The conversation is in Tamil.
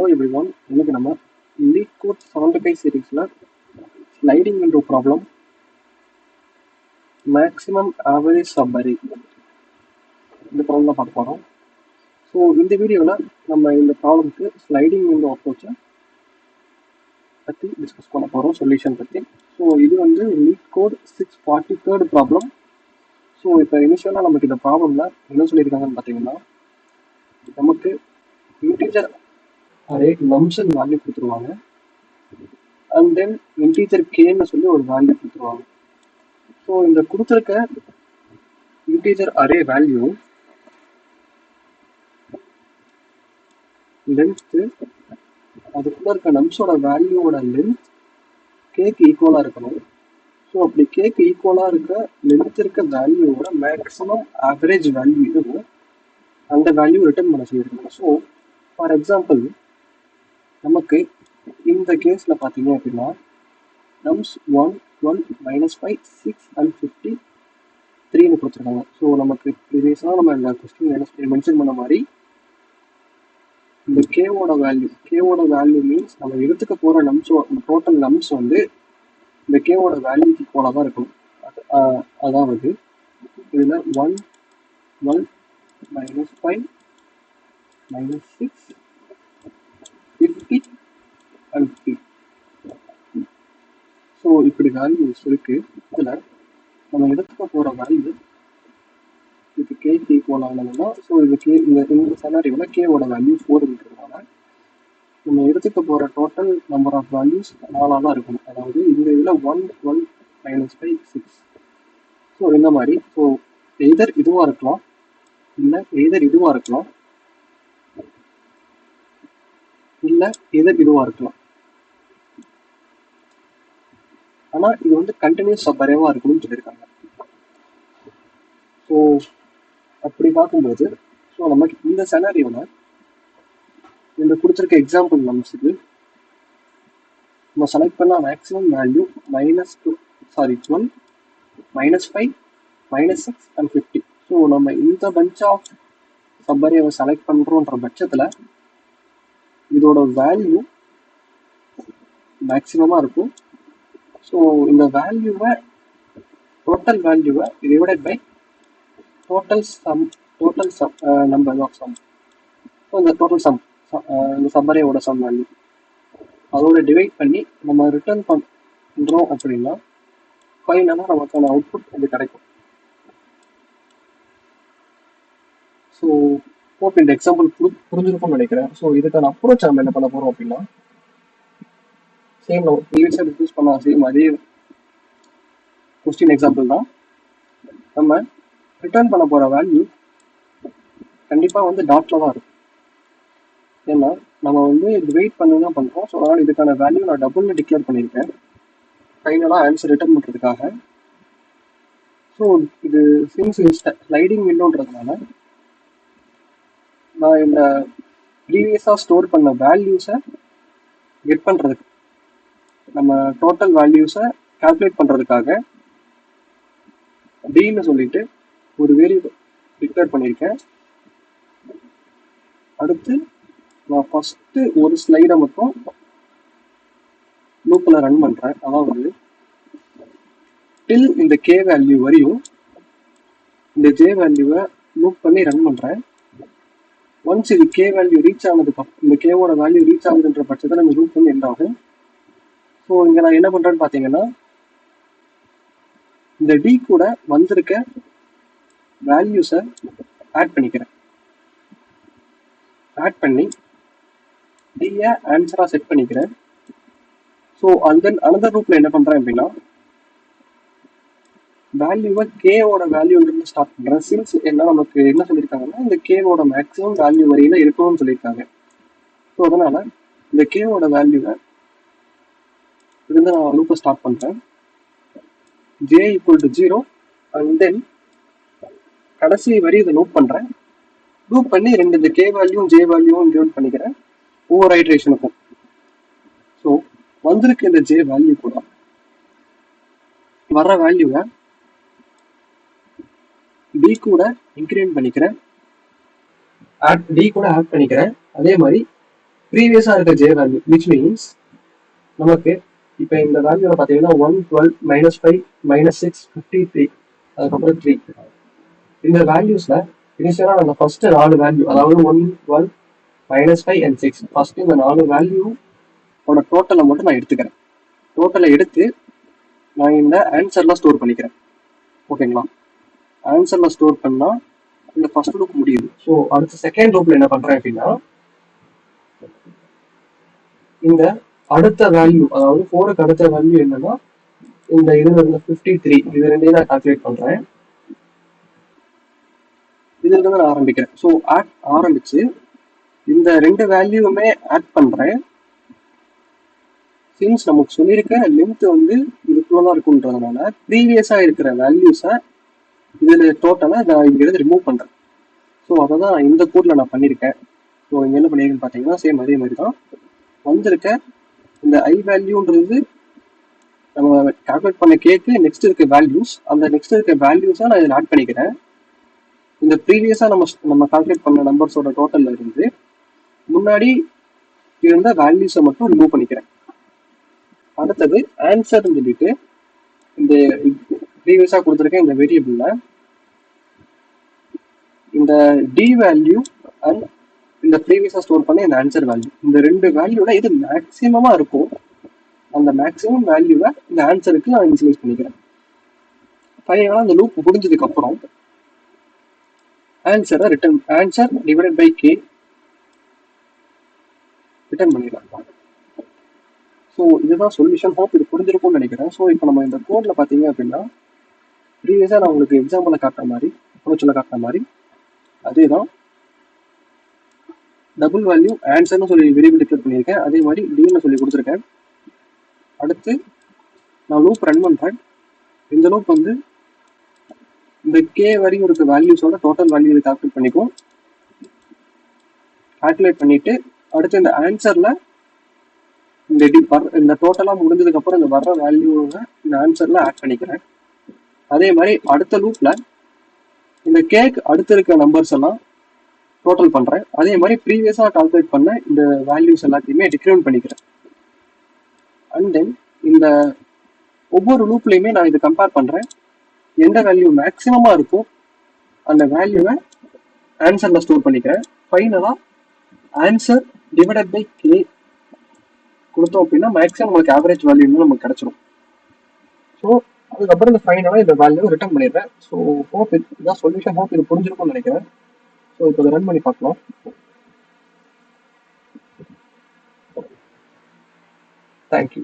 Hello everyone, இன்னைக்கு நம்ம LeetCode 75 சீரீஸ்ல sliding window problem maximum average subarray இந்த ப்ராப்ளம் பார்க்க போகிறோம். ஸோ இந்த வீடியோவில் நம்ம இந்த ப்ராப்ளம்க்கு ஸ்லைடிங் விண்டோ அப்ரோச்சை பற்றி டிஸ்கஸ் பண்ண போகிறோம், சொல்யூஷன் பற்றி. ஸோ இது வந்து LeetCode 643 ப்ராப்ளம். ஸோ இப்போ இனிஷியலாக நமக்கு இந்த ப்ராப்ளமில் என்ன சொல்லியிருக்காங்கன்னு பார்த்தீங்கன்னா, நமக்கு இன்டீஜர் அரே நம்ஸ் வேல்யூ கொடுத்துருவாங்க, அண்ட் தென் இன்டீஜர் கேன்னு சொல்லி ஒரு வேல்யூ கொடுத்துருவாங்க. ஸோ இந்த கொடுத்துருக்க இன்டீஜர் அரே வேல்யூ லென்த்து, அதுக்குள்ள இருக்க நம்ஸோட வேல்யூவோட லென்த் கேக்கு ஈக்குவலாக இருக்கணும். ஸோ அப்படி கேக்கு ஈக்குவலாக இருக்க லென்த் இருக்க வேல்யூவோட மேக்ஸிமம் ஆவரேஜ் வேல்யூ இதுவும் அந்த வேல்யூ ரிட்டர்ன் பண்ண சொல்லியிருக்கணும். ஸோ ஃபார் எக்ஸாம்பிள் நமக்கு இந்த கேஸில் பார்த்தீங்க அப்படின்னா நம்ஸ் 1, 12, -5, 6 and 50 3ன்னு கொடுத்துருக்காங்க. ஸோ நமக்கு ப்ரீவியஸாக நம்ம இந்த கொஸ்டின் மென்ஷன் பண்ண மாதிரி இந்த கேவோட வேல்யூ மீன்ஸ் நம்ம எடுத்துக்க போகிற நம்ஸ் டோட்டல் நம்ஸ் வந்து இந்த கேவோட வேல்யூக்கு போல தான் இருக்கணும். அதாவது இதில் 1, 12, -5, -6, 50 and 3. ஸோ இப்படி வேல்யூஸ் இருக்கு. இதில் நம்ம எடுத்துக்க போகிற வேல்யூ இதுக்கு கேக்கு ஈக்குவல் ஆனதுன்னா, ஸோ இது கே இந்த செனாரியோவில் கேவோட வேல்யூ 4 இருக்கிறதுனால நம்ம எடுத்துக்க போகிற டோட்டல் நம்பர் ஆஃப் வேல்யூஸ் 4 தான் இருக்கணும். அதாவது இந்த இதில் 1, 12, -5, 6. ஸோ இந்த மாதிரி. ஸோ எதர் இதுவாக இருக்கலாம், இல்லை எதர் இதுவாக இருக்கலாம், இல்லை எதர் இதுவாக இருக்கலாம். ஆனால் இது வந்து கண்டினியூஸ் சப்பரேவாக இருக்கணும்னு சொல்லியிருக்காங்க. ஸோ அப்படி பார்க்கும்போது ஸோ நமக்கு இந்த செனாரியோவில் இந்த கொடுத்துருக்க எக்ஸாம்பிள் நம்ஸுக்கு நம்ம செலக்ட் பண்ணால் மேக்ஸிமம் வேல்யூ -12, -5, -6 and 50. ஸோ நம்ம இந்த பஞ்ச் ஆஃப் சப்பரேவை செலக்ட் பண்ணுறோன்ற பட்சத்தில் இதோட வேல்யூ மேக்ஸிமமாக இருக்கும். ஸோ இந்த வேல்யூவை டோட்டல் வேல்யூவை divided by total sum number of sum. So இந்த டோட்டல் சம் இந்த சம்மரேவோட சம் வேல்யூ அதோட டிவைட் பண்ணி நம்ம ரிட்டர்ன் பண்ணுறோம் அப்படின்னா ஃபைனலாக நமக்கான அவுட்புட் இது கிடைக்கும். ஸோ ஹோப் இந்த எக்ஸாம்பிள் புரிஞ்சிருக்கும்னு நினைக்கிறேன். ஸோ இதுக்கான அப்ரோச் நம்ம என்ன பண்ண போகிறோம் அப்படின்னா, சேம் நம்ம ப்ரீவியஸாக டிஸ்கஸ் பண்ண சேம் அதே கொஸ்டின் எக்ஸாம்பிள் தான். நம்ம ரிட்டர்ன் பண்ண போகிற வேல்யூ கண்டிப்பாக வந்து டாட்டில் தான் இருக்கும். ஏன்னா நம்ம வந்து டிவைட் பண்ணி தான் பண்ணுறோம். ஸோ அதனால் இதுக்கான வேல்யூ நான் டபுள்னு டிக்ளேர் பண்ணியிருக்கேன் ஃபைனலாக ஆன்சர் ரிட்டர்ன் பண்ணுறதுக்காக. ஸோ இது சின்ஸ் ஸ்லைடிங் விண்டோன்றதுனால நான் இந்த ப்ரீவியஸாக ஸ்டோர் பண்ண வேல்யூஸை கெட் பண்ணுறதுக்கு, நம்ம டோட்டல் வேல்யூஸை கால்குலேட் பண்ணுறதுக்காக டின்னு சொல்லிட்டு ஒரு வேரியபிள் டிக்ளேர் பண்ணியிருக்கேன். அடுத்து நான் ஃபஸ்ட்டு ஒரு ஸ்லைடை மட்டும் லூப்பில் ரன் பண்ணுறேன். அதாவது டில் இந்த கே வேல்யூ வரையும் இந்த ஜே வேல்யூவை லூப் பண்ணி ரன் பண்ணுறேன். ஒன்ஸ் இது கே வேல்யூ ரீச் ஆனதுக்கு இந்த கேவோட வேல்யூ ரீச் ஆகுதுன்ற பட்சத்தில் இந்த லூப் வந்து எண்ட் ஆகும். ஸோ இங்கே நான் என்ன பண்ணுறேன்னு பார்த்தீங்கன்னா, இந்த டி கூட வந்திருக்க வேல்யூஸை ஆட் பண்ணிக்கிறேன். ஆட் பண்ணி டியை ஆன்சராக செட் பண்ணிக்கிறேன். ஸோ அண்ட் தென் அனதர் லூப்பில் என்ன பண்ணுறேன் அப்படின்னா, வேல்யூவை கேவோட வேல்யூலேருந்து ஸ்டார்ட் பண்ணுறேன். சின்ஸ் என்ன நமக்கு என்ன சொல்லியிருக்காங்கன்னா, இந்த கேவோட மேக்ஸிமம் வேல்யூ வரையில இருக்கணும்னு சொல்லியிருக்காங்க. ஸோ அதனால் இந்த கேவோட வேல்யூவை இருந்து நான் லூப்பை ஸ்டார்ட் பண்ணுறேன். J equal to 0 and then கடைசி வரி இதை லூப் பண்ணுறேன். லூப் பண்ணி இந்த கே வேல்யூவும் ஜே வேல்யூவும் டிவைட் பண்ணிக்கிறேன் ஒவ்வொரு ஐட்ரேஷனுக்கும். ஸோ வந்திருக்கு இந்த ஜே வேல்யூ கூட வர்ற வேல்யூவை டி கூட இன்க்ரிமெண்ட் பண்ணிக்கிறேன், டி கூட ஆட் பண்ணிக்கிறேன். அதே மாதிரி ப்ரீவியஸாக இருக்க ஜே வேல்யூ விச் மீன்ஸ் நமக்கு இப்போ இந்த வேல்யூவில் பார்த்தீங்கன்னா 112 -5 -6 53 அதுக்கப்புறம் 3 இந்த வேல்யூஸ்ல இனிஷியலா நம்ம ஃபர்ஸ்ட் 4 வேல்யூ அதாவது 1 12 -5 and 6 ஃபர்ஸ்ட் இந்த 4 வேல்யூ டோட்டலை மட்டும் நான் எடுத்துக்கிறேன். டோட்டலை எடுத்து நான் இந்த ஆன்சர்ல ஸ்டோர் பண்ணிக்கிறேன். ஓகேங்களா? ஆன்சர்ல ஸ்டோர் பண்ணா இந்த ஃபர்ஸ்ட் லூப் முடியுது. ஸோ அடுத்த செகண்ட் லூப்ல என்ன பண்றேன் அப்படின்னா இந்த அடுத்த வேல்யூ அதாவது 4க்கு அடுத்த வேல்யூ என்னன்னா இந்த இதுல இருந்த 53 இது ரெண்டையும் நான் கால்குலேட் பண்றேன். இதுல இருந்து நான் ஆரம்பிக்கிறேன். ஸோ ஆட் ஆரம்பிச்சு இந்த ரெண்டு வேல்யூவுமே ஆட் பண்றேன். சின்ஸ் நமக்கு சொல்லியிருக்க லென்த் வந்து இதுக்குள்ளதான் இருக்குன்றதுனால ப்ரீவியஸா இருக்கிற வேல்யூஸை இதுல டோட்டலா நான் இங்கிருந்து ரிமூவ் பண்றேன். ஸோ அதை தான் இந்த கோட்ல நான் பண்ணியிருக்கேன். ஸோ இங்க என்ன பண்ணியிருக்கேன்னு பார்த்தீங்கன்னா சேம் அதே மாதிரி தான் வந்திருக்க இந்த ஐ வேல்யூன்றது நம்ம கால்குலேட் பண்ண கேக்கு நெக்ஸ்ட் இருக்க வேல்யூஸ், அந்த நெக்ஸ்ட் இருக்க வேல்யூஸை நான் இதில் ஆட் பண்ணிக்கிறேன். இந்த ப்ரீவியஸா நம்ம கால்குலேட் பண்ண நம்பர்ஸோட டோட்டல்ல இருந்து முன்னாடி இருந்த வேல்யூஸை மட்டும் ரிமூவ் பண்ணிக்கிறேன். அடுத்தது ஆன்சர்னு சொல்லிட்டு இந்த ப்ரீவியஸா கொடுத்துருக்க இந்த வேரியபிள்ல இந்த டி வேல்யூ அண்ட் இந்த ப்ரீவியஸா ஸ்டோர் பண்ண இந்த ஆன்சர் வேல்யூ இந்த ரெண்டு வேல்யூல இது மேக்சிமமா இருக்கும். அந்த மேக்சிமம் வேல்யூவை இந்த ஆன்சருக்கு நான் இனிஷியலைஸ் பண்ணிக்கிறேன். ஃபைனலா அந்த லூப் முடிஞ்சதுக்கு அப்புறம் ஆன்சரை answer divided by K return பண்ணிடலாம். ஸோ இதுதான் சொல்யூஷன். ஹோப் இது புரிஞ்சிருக்கும்னு நினைக்கிறேன். ஸோ இப்போ நம்ம இந்த கோட்ல பார்த்தீங்க அப்படின்னா ப்ரீவியஸாக நான் உங்களுக்கு எக்ஸாம்பிளில் காட்டுற மாதிரி அப்ரோச்சில் காட்டுற மாதிரி அதே தான் டபுள் வேல்யூ ஆன்சர்னு சொல்லி வேரியபிள் டிக்ளேர் பண்ணியிருக்கேன். அதே மாதிரி டின்னு சொல்லி கொடுத்துருக்கேன். அடுத்து நான் லூப் ரன் பண்ணுறேன். இந்த லூப் வந்து இந்த கே வரையும் இருக்க வேல்யூஸோட டோட்டல் வேல்யூ இதை கால்குலேட் பண்ணிக்கும். கால்குலேட் பண்ணிட்டு அடுத்து இந்த ஆன்சர்ல இந்த டோட்டலா முடிஞ்சதுக்கு அப்புறம் இந்த வர்ற வேல்யூவை இந்த ஆன்சர்ல ஆட் பண்ணிக்கிறேன். அதே மாதிரி அடுத்த லூப்ல இந்த கேக்கு அடுத்து இருக்க நம்பர்ஸ் எல்லாம் டோட்டல் பண்றேன். அதே மாதிரி ப்ரீவியஸா கால்குலேட் பண்ண இந்த வேல்யூஸ் எல்லாத்தையுமே டிக்ரிமெண்ட் பண்ணிக்கிறேன். அண்ட் தென் இந்த ஒவ்வொரு லூப்லயுமே நான் இதை கம்பேர் பண்றேன். எந்த வேல்யூ மேக்சிமமா இருக்கும் அந்த வேல்யூவை ஆன்சர்ல ஸ்டோர் பண்ணிக்கிறேன். ஃபைனலா ஆன்சர் டிவைடட் பை கே கொடுத்தோம் அப்படின்னா மேக்ஸிமம் உங்களுக்கு ஆவரேஜ் வேல்யூ நமக்கு கிடைச்சிடும். ஸோ அதுக்கப்புறம் இந்த ஃபைனலாக இந்த வேல்யூ ரிட்டர்ன் பண்ணிடுறேன். ஸோ ஹோப் இதான் சொல்யூஷன். ஹோப் இது புரிஞ்சிருக்கும்னு நினைக்கிறேன். ஸோ இப்போ இதை ரன் பண்ணி பார்க்கலாம். தேங்க்யூ.